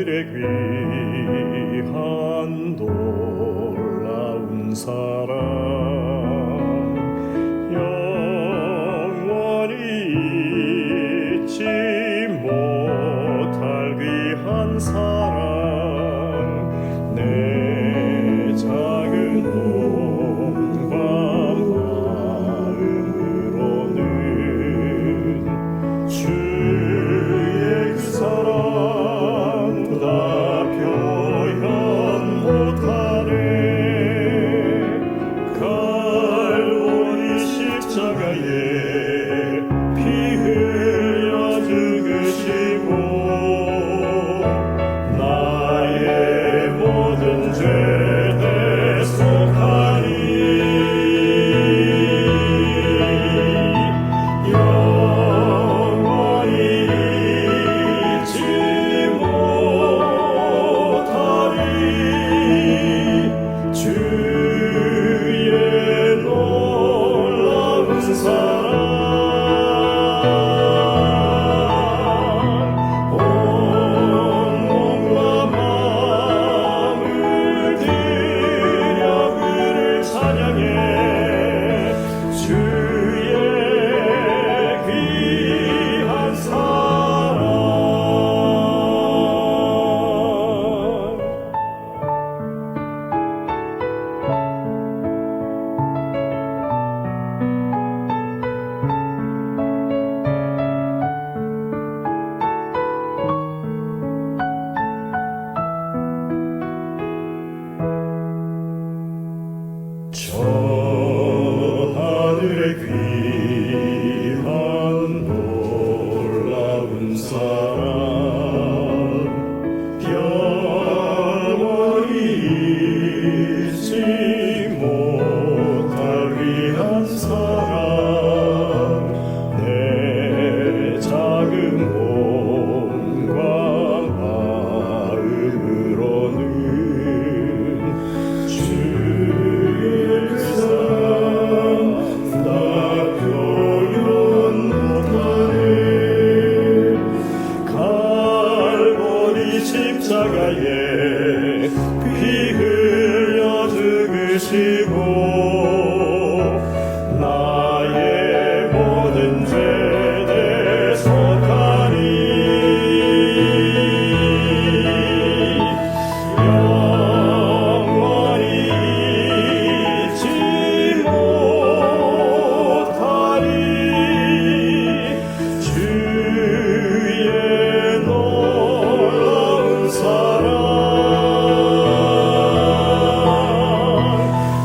하늘의 귀한 놀라운 사랑 영원히 잊지 못할 귀한 사랑 내 작은 몸과 마음으로는 주의 그 사랑 다 표현 못하네. 갈보리 십자가에 피 흘려 죽으시고 나의 모든 죄 대속하니 영원히 잊지 못하리. 주의 놀라운 사랑 온 몸과 마음을 들여 그를 찬양해. 주의 귀한 사랑 저 하늘의 귀한 놀라운 사랑 영원히 잊지 못할 귀한 사랑 내 작은 몸과 마음으로는 주의 그 사랑 다 표현 못하네. 갈보리 십자가에 피 흘려 죽으시고 나의 모든 죄 대속하니 영원히 잊지 못하리. 주의 놀라운 사랑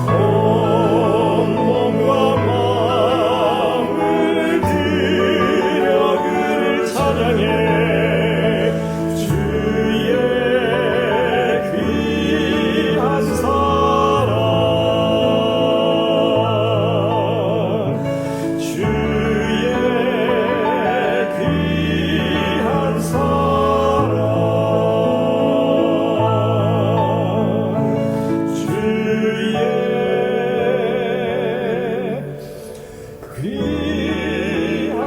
온 몸과 마음을 들여 그를 찬양해. 주의 귀한 사랑 주의 귀한 사랑 주의 귀한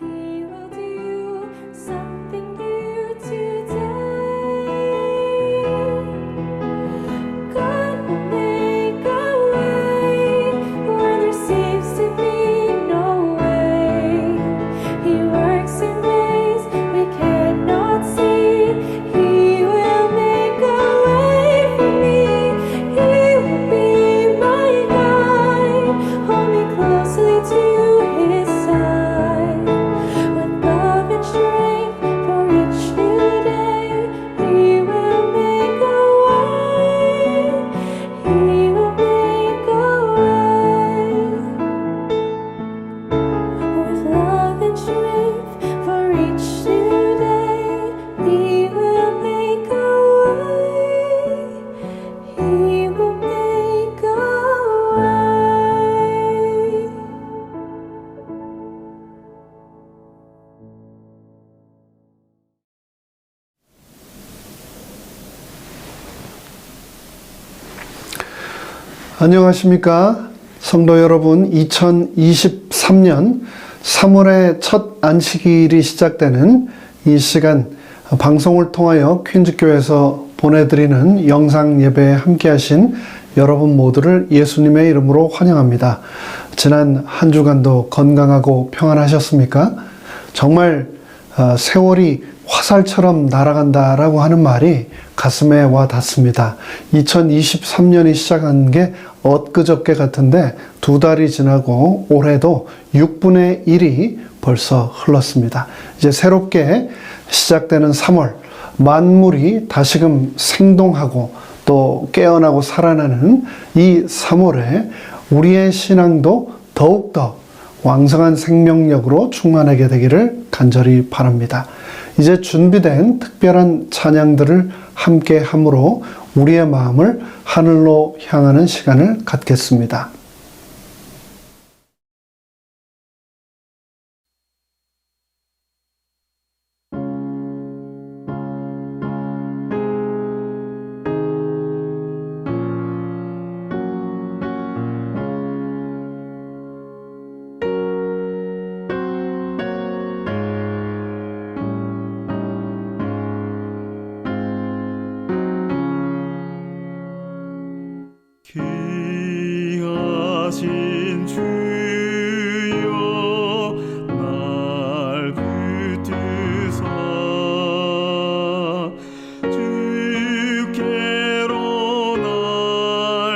He will do something new today. God will make a way where there seems to be no way. He works in ways we cannot see. He will make a way for me. He will be my guide. Hold me closely to His side. With love and strength for each new day, He will make a way. He will make a way. With love and strength for each new day, He will make a way. He will make a way. 안녕하십니까? 성도 여러분, 2023년 3월의 첫 안식일이 시작되는 이 시간, 방송을 통하여 퀸즈교회에서 보내드리는 영상 예배에 함께하신 여러분 모두를 예수님의 이름으로 환영합니다. 지난 한 주간도 건강하고 평안하셨습니까? 정말 세월이 화살처럼 날아간다라고 하는 말이 가슴에 와 닿습니다. 2023년이 시작한 게 엊그저께 같은데 2달이 지나고 올해도 6분의 1이 벌써 흘렀습니다. 이제 새롭게 시작되는 3월, 만물이 다시금 생동하고 또 깨어나고 살아나는 이 3월에 우리의 신앙도 더욱더 왕성한 생명력으로 충만하게 되기를 간절히 바랍니다. 이제 준비된 특별한 찬양들을 함께 함으로 우리의 마음을 하늘로 향하는 시간을 갖겠습니다. 귀하신 주여 날 붙드사 주께로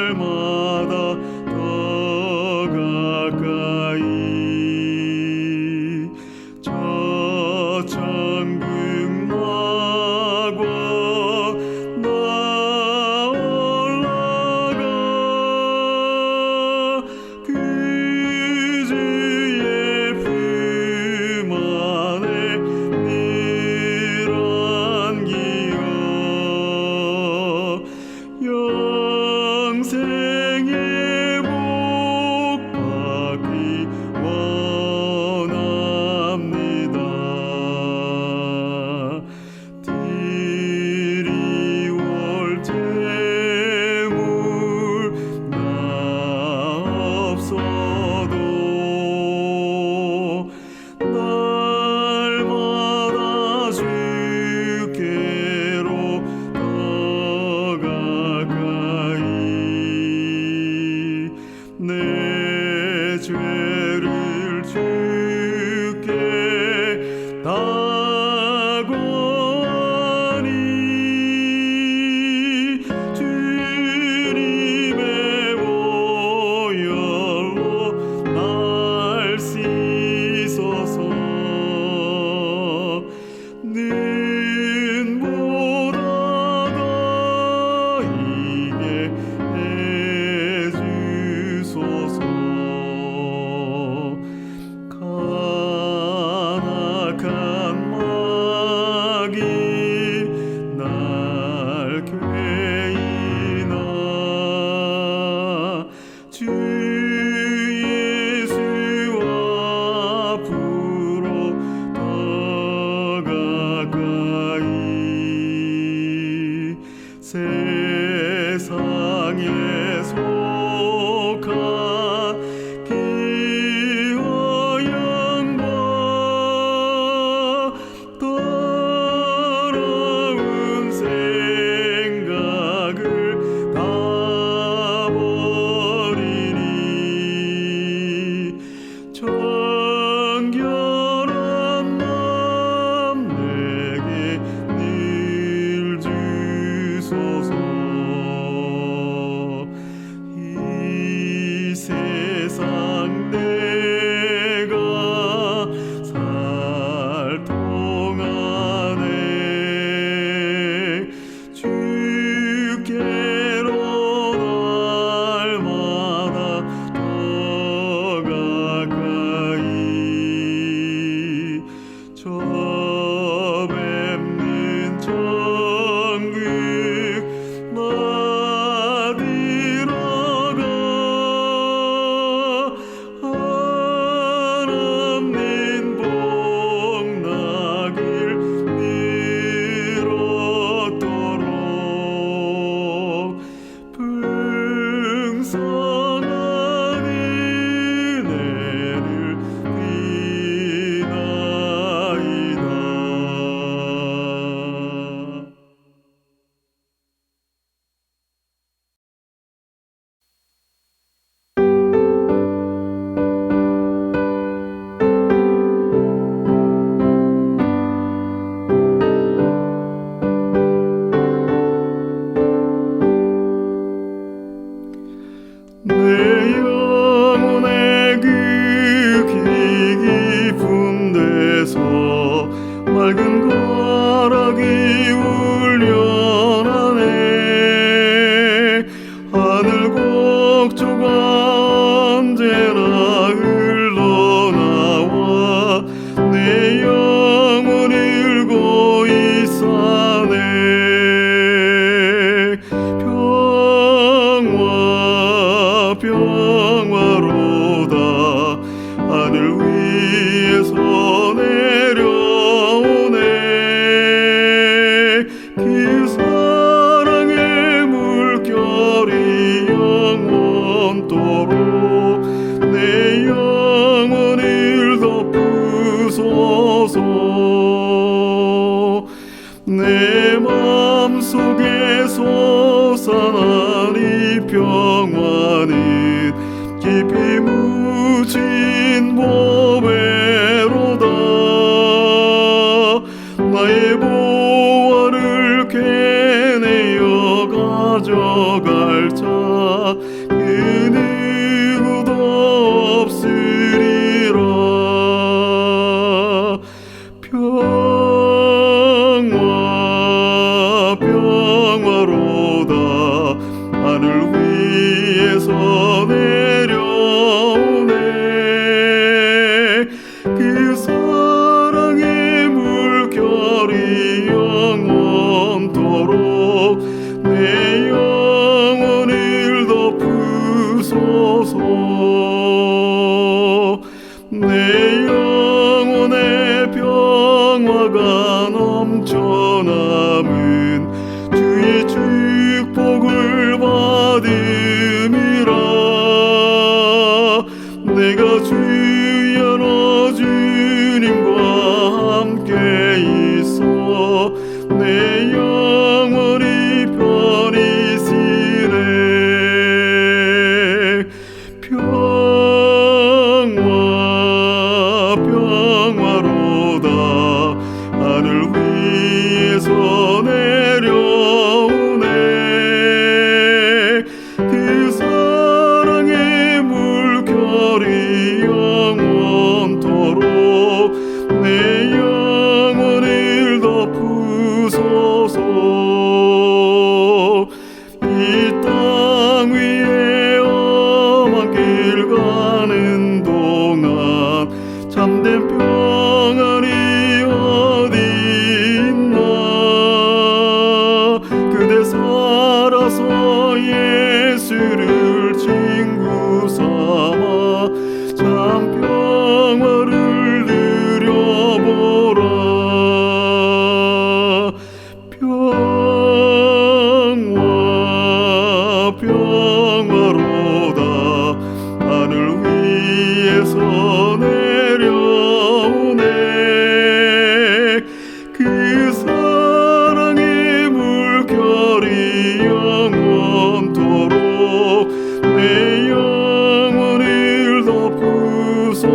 날마다 더 가까이 저 천국 낙원 나올라가 그 내 맘속에 솟아난 이 평화는 깊이 묻힌 보배로다. 나의 보화를 캐내어 가져갈 자 그 누구도 없으리라. 평화로다. 하늘 위에서 내려오네. 그 사랑의 물결이 영원토록 내 영혼을 덮으소서. 내 영혼의 평화가 넘쳐남은 주의 축복을 받음이라. 내가 주의 너 주님과 함께 있어 내 영혼이 편히 쉬네. 평화로다. 하늘 위에서 내려오네. 그 사랑의 물결이 영원토록 내 영혼을 덮으소서. 이 땅 위에 험한 길 가는 동안 참된 평안이 어디 있나. 그대 살아서 예수를 친구 삼아 참 평화를 누려보라. 평화로다. 하늘 위에서 내려오네. 그 사랑의 물결이 영원토록 내 영혼을 덮으소서.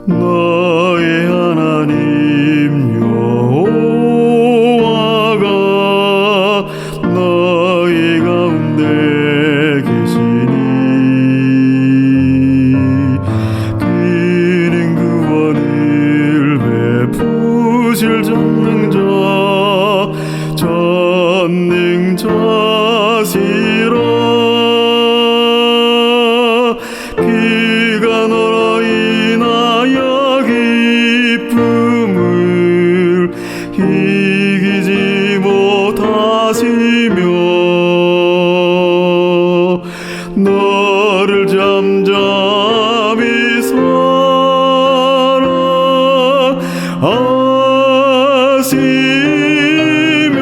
너의 하나님 여호와가 너희 가운데 계시니 그는 구원을 베푸실 전능자시라. 그가 너로 인하여 기쁨을 이기지 못하시며 너를 잠잠히 사랑하시며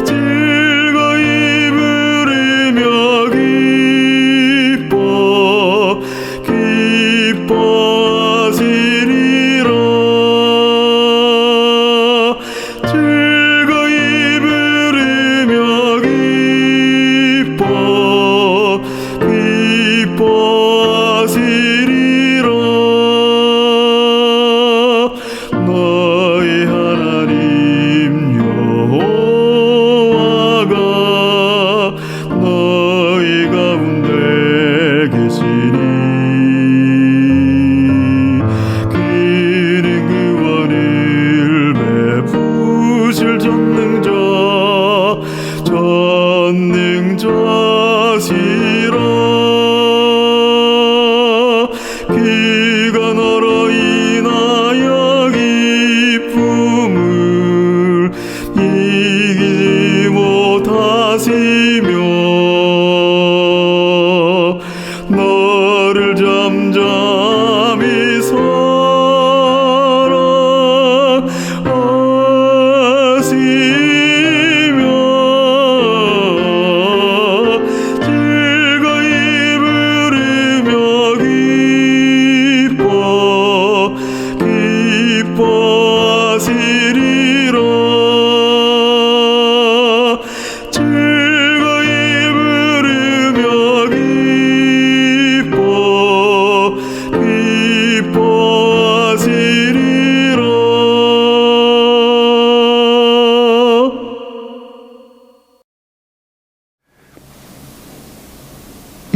즐거이 부르며 기뻐하시리라. 즐거이 부르며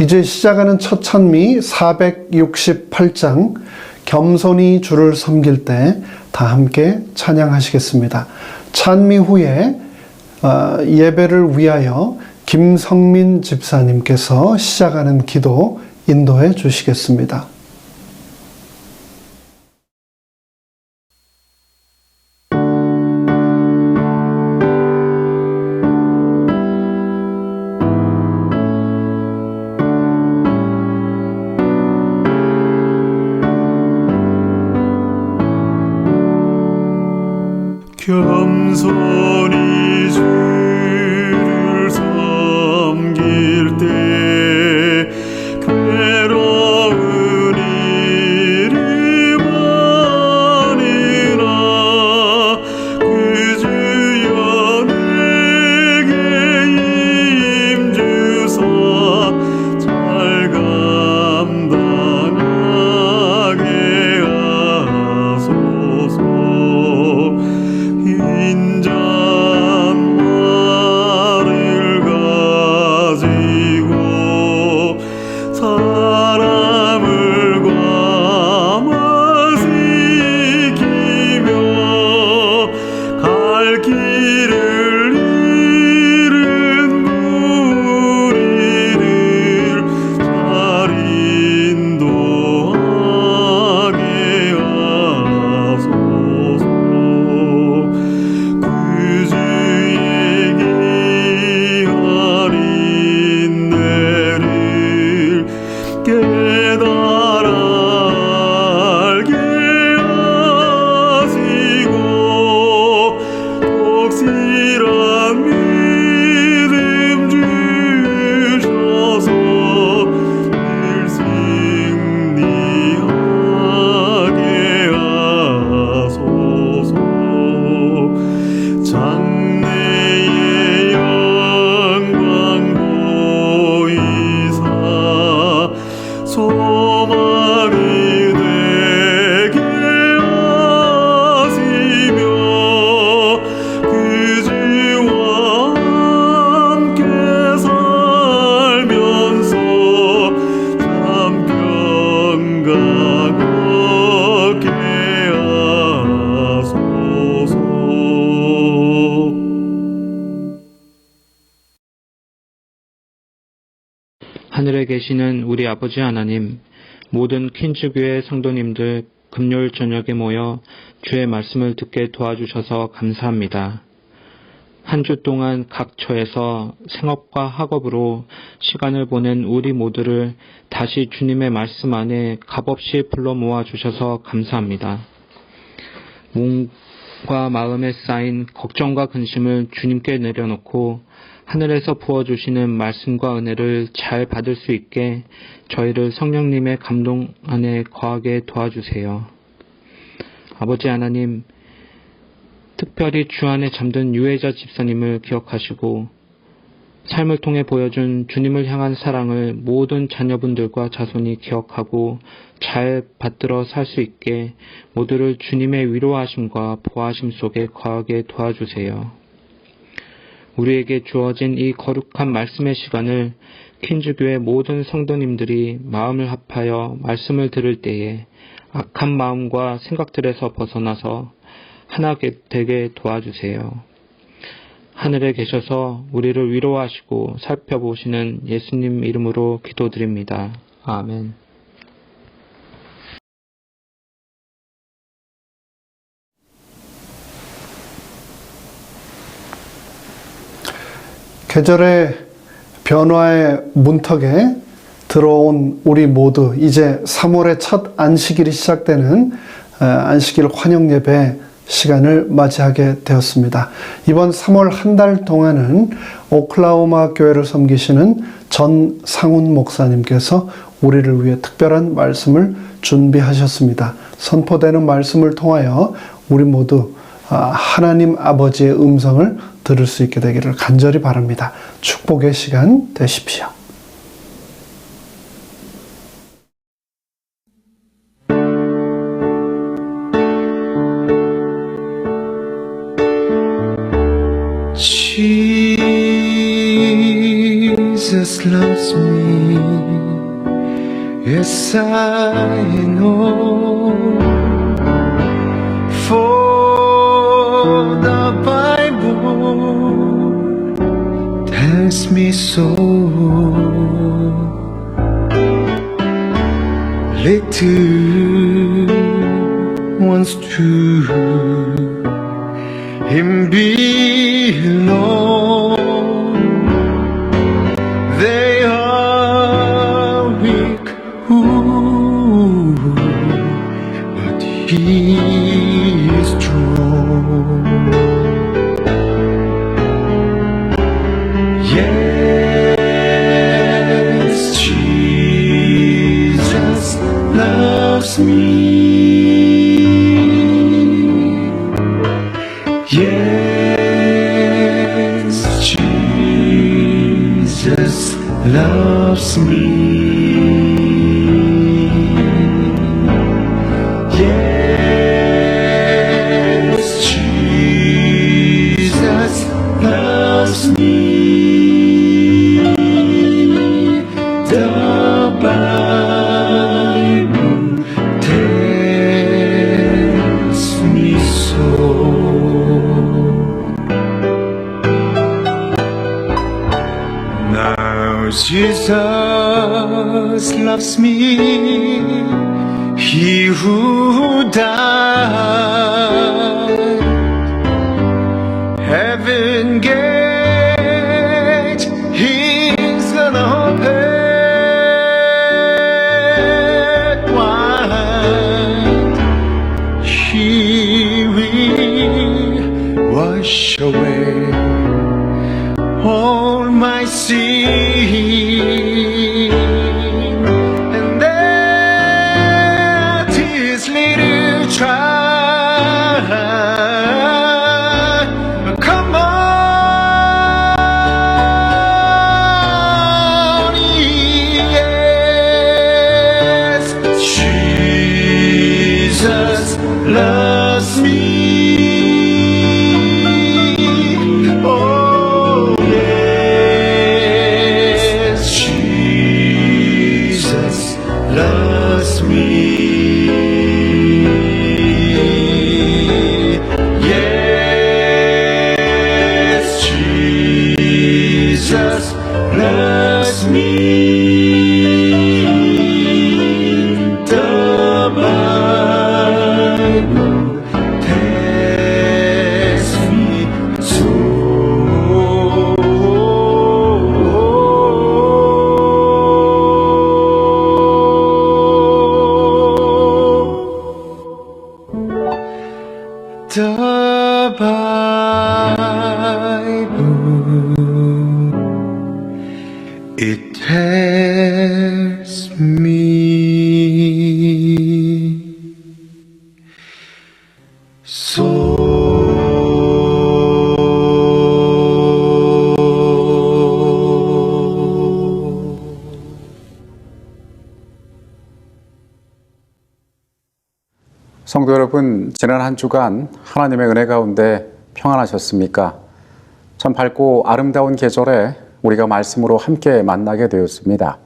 이제 시작하는 첫 찬미 468장 겸손히 주를 섬길 때 다 함께 찬양하시겠습니다. 찬미 후에 예배를 위하여 김성민 집사님께서 시작하는 기도 인도해 주시겠습니다. 겸손히 주를 섬길 때 괴로운 일이 많으나 그 주여 내게 임주사 잘 감당하게 하소서. 인자말을 가지고 사람을 감화시키며 갈 길을 잃은 무리를 잘 인도하게 하소서. 깨달아 알게 하시고 독실한 믿음 주셔서 늘 승리하게 하소서. 장래의 영광 보이사 소망이 되게 하시며 그 주와 함께 살면서 참 평강 얻게 하소서. 하늘에 계시는 우리 아버지 하나님, 모든 퀸즈교회 성도님들 금요일 저녁에 모여 주의 말씀을 듣게 도와주셔서 감사합니다. 한 주 동안 각 처에서 생업과 학업으로 시간을 보낸 우리 모두를 다시 주님의 말씀 안에 값없이 불러 모아주셔서 감사합니다. 몸과 마음에 쌓인 걱정과 근심을 주님께 내려놓고 하늘에서 부어주시는 말씀과 은혜를 잘 받을 수 있게 저희를 성령님의 감동 안에 거하게 도와주세요. 아버지 하나님, 특별히 주 안에 잠든 유해자 집사님을 기억하시고 삶을 통해 보여준 주님을 향한 사랑을 모든 자녀분들과 자손이 기억하고 잘 받들어 살 수 있게 모두를 주님의 위로하심과 보호하심 속에 거하게 도와주세요. 우리에게 주어진 이 거룩한 말씀의 시간을 퀸즈교회 모든 성도님들이 마음을 합하여 말씀을 들을 때에 악한 마음과 생각들에서 벗어나서 하나 되게 도와주세요. 하늘에 계셔서 우리를 위로하시고 살펴보시는 예수님 이름으로 기도드립니다. 아멘. 계절의 변화의 문턱에 들어온 우리 모두, 이제 3월의 첫 안식일이 시작되는 안식일 환영 예배 시간을 맞이하게 되었습니다. 이번 3월 한 달 동안은 오클라호마 교회를 섬기시는 전상훈 목사님께서 우리를 위해 특별한 말씀을 준비하셨습니다. 선포되는 말씀을 통하여 우리 모두 하나님 아버지의 음성을 들을 수 있게 되기를 간절히 바랍니다. 축복의 시간 되십시오. Jesus loves me. Yes, I know. For the Bible tells me so. Little ones to Him belong. They are weak, ooh, but He is strong. Yes, Jesus loves me. Yes, Jesus loves me. Yes, Jesus loves me. The Bible tells me so. Now Jesus loves me, He who died. Heaven gate, He's gonna open wide. He will wash away all my sin, and that is little child. Come on, yes, Jesus loves me. Oh, yes, Jesus loves me. Yes, Jesus loves me. The Bible tells me so. The Bible, it tells me so. 성도 여러분, 지난 한 주간 하나님의 은혜 가운데 평안하셨습니까? 참 밝고 아름다운 계절에 우리가 말씀으로 함께 만나게 되었습니다.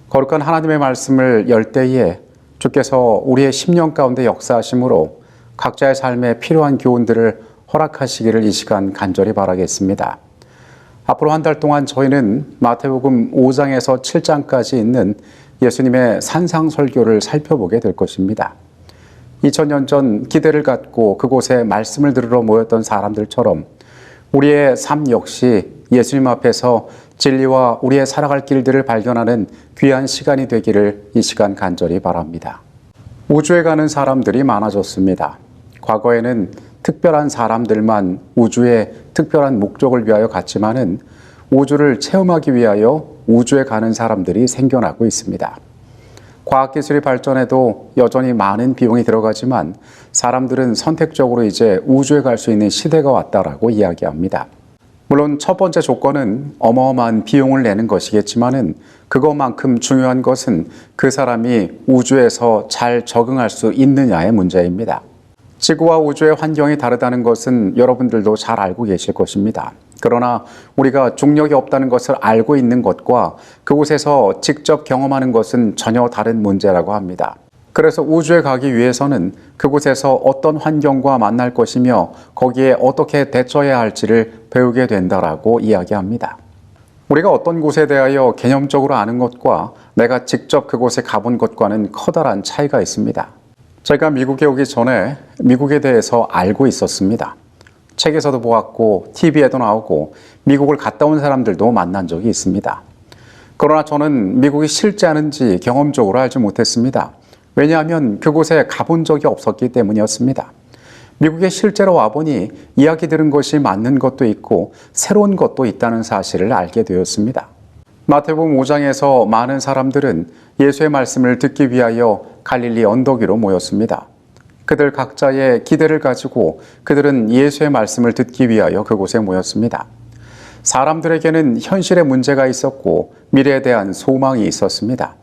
거룩한 하나님의 말씀을 열 때에 주께서 우리의 심령 가운데 역사하심으로 각자의 삶에 필요한 교훈들을 허락하시기를 이 시간 간절히 바라겠습니다. 앞으로 한 달 동안 저희는 마태복음 5장에서 7장까지 있는 예수님의 산상설교를 살펴보게 될 것입니다. 2000년 전 기대를 갖고 그곳에 말씀을 들으러 모였던 사람들처럼 우리의 삶 역시 예수님 앞에서 진리와 우리의 살아갈 길들을 발견하는 귀한 시간이 되기를 이 시간 간절히 바랍니다. 우주에 가는 사람들이 많아졌습니다. 과거에는 특별한 사람들만 우주의 특별한 목적을 위하여 갔지만은 우주를 체험하기 위하여 우주에 가는 사람들이 생겨나고 있습니다. 과학기술이 발전해도 여전히 많은 비용이 들어가지만 사람들은 선택적으로 이제 우주에 갈 수 있는 시대가 왔다라고 이야기합니다. 물론 첫 번째 조건은 어마어마한 비용을 내는 것이겠지만은 그것만큼 중요한 것은 그 사람이 우주에서 잘 적응할 수 있느냐의 문제입니다. 지구와 우주의 환경이 다르다는 것은 여러분들도 잘 알고 계실 것입니다. 그러나 우리가 중력이 없다는 것을 알고 있는 것과 그곳에서 직접 경험하는 것은 전혀 다른 문제라고 합니다. 그래서 우주에 가기 위해서는 그곳에서 어떤 환경과 만날 것이며 거기에 어떻게 대처해야 할지를 배우게 된다라고 이야기합니다. 우리가 어떤 곳에 대하여 개념적으로 아는 것과 내가 직접 그곳에 가본 것과는 커다란 차이가 있습니다. 제가 미국에 오기 전에 미국에 대해서 알고 있었습니다. 책에서도 보았고 TV에도 나오고 미국을 갔다 온 사람들도 만난 적이 있습니다. 그러나 저는 미국이 실제하는지 경험적으로 알지 못했습니다. 왜냐하면 그곳에 가본 적이 없었기 때문이었습니다. 미국에 실제로 와보니 이야기 들은 것이 맞는 것도 있고 새로운 것도 있다는 사실을 알게 되었습니다. 마태복음 5장에서 많은 사람들은 예수의 말씀을 듣기 위하여 갈릴리 언덕 위로 모였습니다. 그들 각자의 기대를 가지고 그들은 예수의 말씀을 듣기 위하여 그곳에 모였습니다. 사람들에게는 현실의 문제가 있었고 미래에 대한 소망이 있었습니다.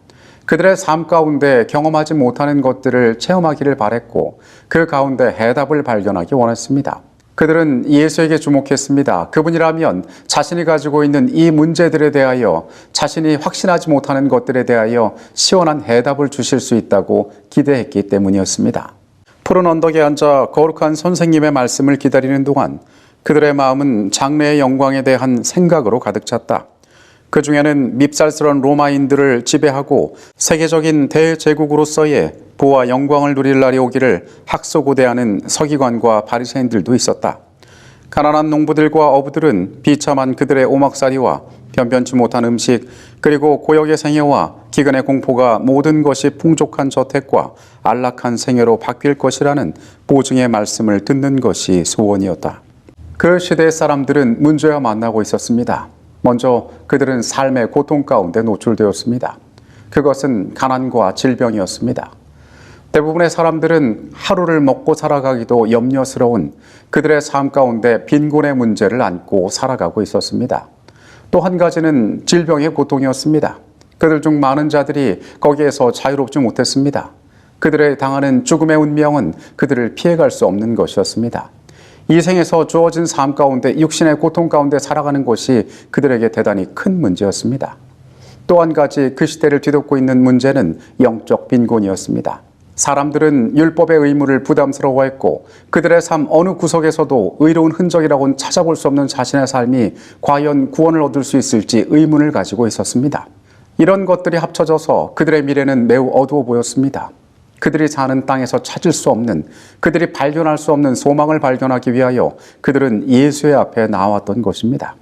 그들의 삶 가운데 경험하지 못하는 것들을 체험하기를 바랬고 그 가운데 해답을 발견하기 원했습니다. 그들은 예수에게 주목했습니다. 그분이라면 자신이 가지고 있는 이 문제들에 대하여 자신이 확신하지 못하는 것들에 대하여 시원한 해답을 주실 수 있다고 기대했기 때문이었습니다. 푸른 언덕에 앉아 거룩한 선생님의 말씀을 기다리는 동안 그들의 마음은 장래의 영광에 대한 생각으로 가득 찼다. 그 중에는 밉살스러운 로마인들을 지배하고 세계적인 대제국으로서의 부와 영광을 누릴 날이 오기를 학소고대하는 서기관과 바리새인들도 있었다. 가난한 농부들과 어부들은 비참한 그들의 오막살이와 변변치 못한 음식 그리고 고역의 생애와 기근의 공포가 모든 것이 풍족한 저택과 안락한 생애로 바뀔 것이라는 보증의 말씀을 듣는 것이 소원이었다. 그 시대의 사람들은 문제와 만나고 있었습니다. 먼저 그들은 삶의 고통 가운데 노출되었습니다. 그것은 가난과 질병이었습니다. 대부분의 사람들은 하루를 먹고 살아가기도 염려스러운 그들의 삶 가운데 빈곤의 문제를 안고 살아가고 있었습니다. 또 한 가지는 질병의 고통이었습니다. 그들 중 많은 자들이 거기에서 자유롭지 못했습니다. 그들의 당하는 죽음의 운명은 그들을 피해갈 수 없는 것이었습니다. 이 생에서 주어진 삶 가운데 육신의 고통 가운데 살아가는 것이 그들에게 대단히 큰 문제였습니다. 또 한 가지 그 시대를 뒤덮고 있는 문제는 영적 빈곤이었습니다. 사람들은 율법의 의무를 부담스러워했고 그들의 삶 어느 구석에서도 의로운 흔적이라고는 찾아볼 수 없는 자신의 삶이 과연 구원을 얻을 수 있을지 의문을 가지고 있었습니다. 이런 것들이 합쳐져서 그들의 미래는 매우 어두워 보였습니다. 그들이 사는 땅에서 찾을 수 없는, 그들이 발견할 수 없는 소망을 발견하기 위하여 그들은 예수의 앞에 나왔던 것입니다.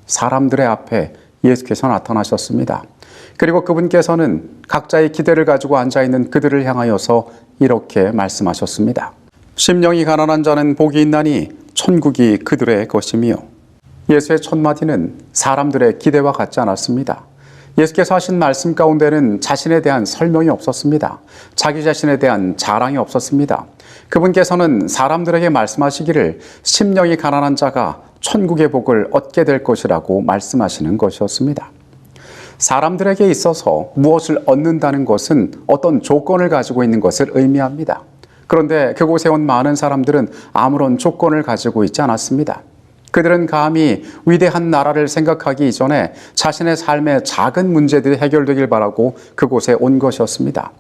사람들의 앞에 예수께서 나타나셨습니다. 그리고 그분께서는 각자의 기대를 가지고 앉아있는 그들을 향하여서 이렇게 말씀하셨습니다. 심령이 가난한 자는 복이 있나니 천국이 그들의 것이며. 예수의 첫 마디는 사람들의 기대와 같지 않았습니다. 예수께서 하신 말씀 가운데는 자신에 대한 설명이 없었습니다. 자기 자신에 대한 자랑이 없었습니다. 그분께서는 사람들에게 말씀하시기를 심령이 가난한 자가 천국의 복을 얻게 될 것이라고 말씀하시는 것이었습니다. 사람들에게 있어서 무엇을 얻는다는 것은 어떤 조건을 가지고 있는 것을 의미합니다. 그런데 그곳에 온 많은 사람들은 아무런 조건을 가지고 있지 않았습니다. 그들은 감히 위대한 나라를 생각하기 이전에 자신의 삶의 작은 문제들이 해결되길 바라고 그곳에 온 것이었습니다.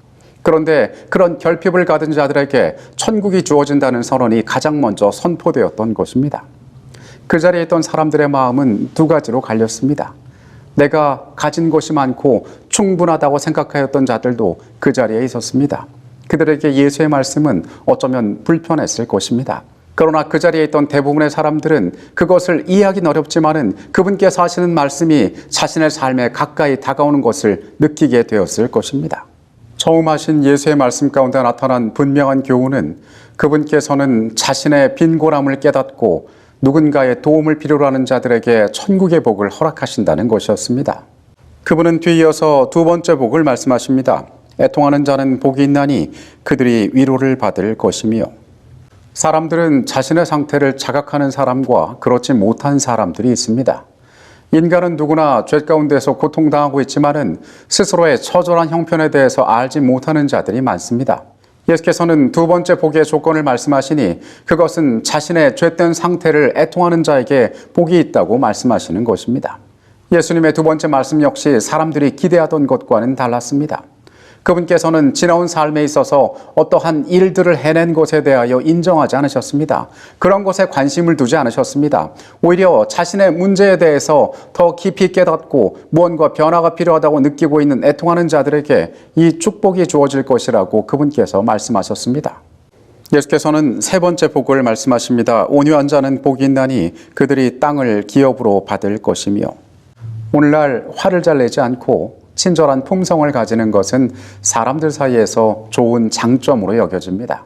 그런데 그런 결핍을 가진 자들에게 천국이 주어진다는 선언이 가장 먼저 선포되었던 것입니다. 그 자리에 있던 사람들의 마음은 두 가지로 갈렸습니다. 내가 가진 것이 많고 충분하다고 생각하였던 자들도 그 자리에 있었습니다. 그들에게 예수의 말씀은 어쩌면 불편했을 것입니다. 그러나 그 자리에 있던 대부분의 사람들은 그것을 이해하기는 어렵지만은 그분께서 하시는 말씀이 자신의 삶에 가까이 다가오는 것을 느끼게 되었을 것입니다. 처음 하신 예수의 말씀 가운데 나타난 분명한 교훈은 그분께서는 자신의 빈곤함을 깨닫고 누군가의 도움을 필요로 하는 자들에게 천국의 복을 허락하신다는 것이었습니다. 그분은 뒤이어서 두 번째 복을 말씀하십니다. 애통하는 자는 복이 있나니 그들이 위로를 받을 것이며. 사람들은 자신의 상태를 자각하는 사람과 그렇지 못한 사람들이 있습니다. 인간은 누구나 죄 가운데서 고통당하고 있지만은 스스로의 처절한 형편에 대해서 알지 못하는 자들이 많습니다. 예수께서는 두 번째 복의 조건을 말씀하시니 그것은 자신의 죄된 상태를 애통하는 자에게 복이 있다고 말씀하시는 것입니다. 예수님의 두 번째 말씀 역시 사람들이 기대하던 것과는 달랐습니다. 그분께서는 지나온 삶에 있어서 어떠한 일들을 해낸 것에 대하여 인정하지 않으셨습니다. 그런 것에 관심을 두지 않으셨습니다. 오히려 자신의 문제에 대해서 더 깊이 깨닫고 무언가 변화가 필요하다고 느끼고 있는 애통하는 자들에게 이 축복이 주어질 것이라고 그분께서 말씀하셨습니다. 예수께서는 세 번째 복을 말씀하십니다. 온유한 자는 복이 있나니 그들이 땅을 기업으로 받을 것이며, 오늘날 화를 잘 내지 않고 친절한 품성을 가지는 것은 사람들 사이에서 좋은 장점으로 여겨집니다.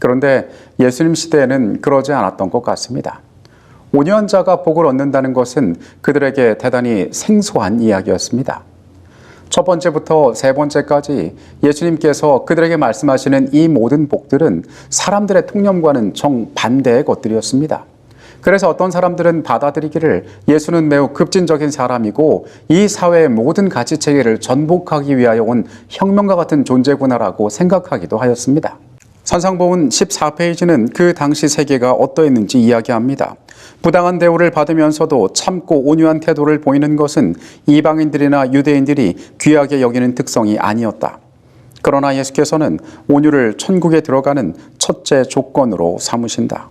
그런데 예수님 시대에는 그러지 않았던 것 같습니다. 온유한 자가 복을 얻는다는 것은 그들에게 대단히 생소한 이야기였습니다. 첫 번째부터 세 번째까지 예수님께서 그들에게 말씀하시는 이 모든 복들은 사람들의 통념과는 정반대의 것들이었습니다. 그래서 어떤 사람들은 받아들이기를 예수는 매우 급진적인 사람이고 이 사회의 모든 가치체계를 전복하기 위하여 온 혁명가 같은 존재구나라고 생각하기도 하였습니다. 산상보훈 14페이지는 그 당시 세계가 어떠했는지 이야기합니다. 부당한 대우를 받으면서도 참고 온유한 태도를 보이는 것은 이방인들이나 유대인들이 귀하게 여기는 특성이 아니었다. 그러나 예수께서는 온유를 천국에 들어가는 첫째 조건으로 삼으신다.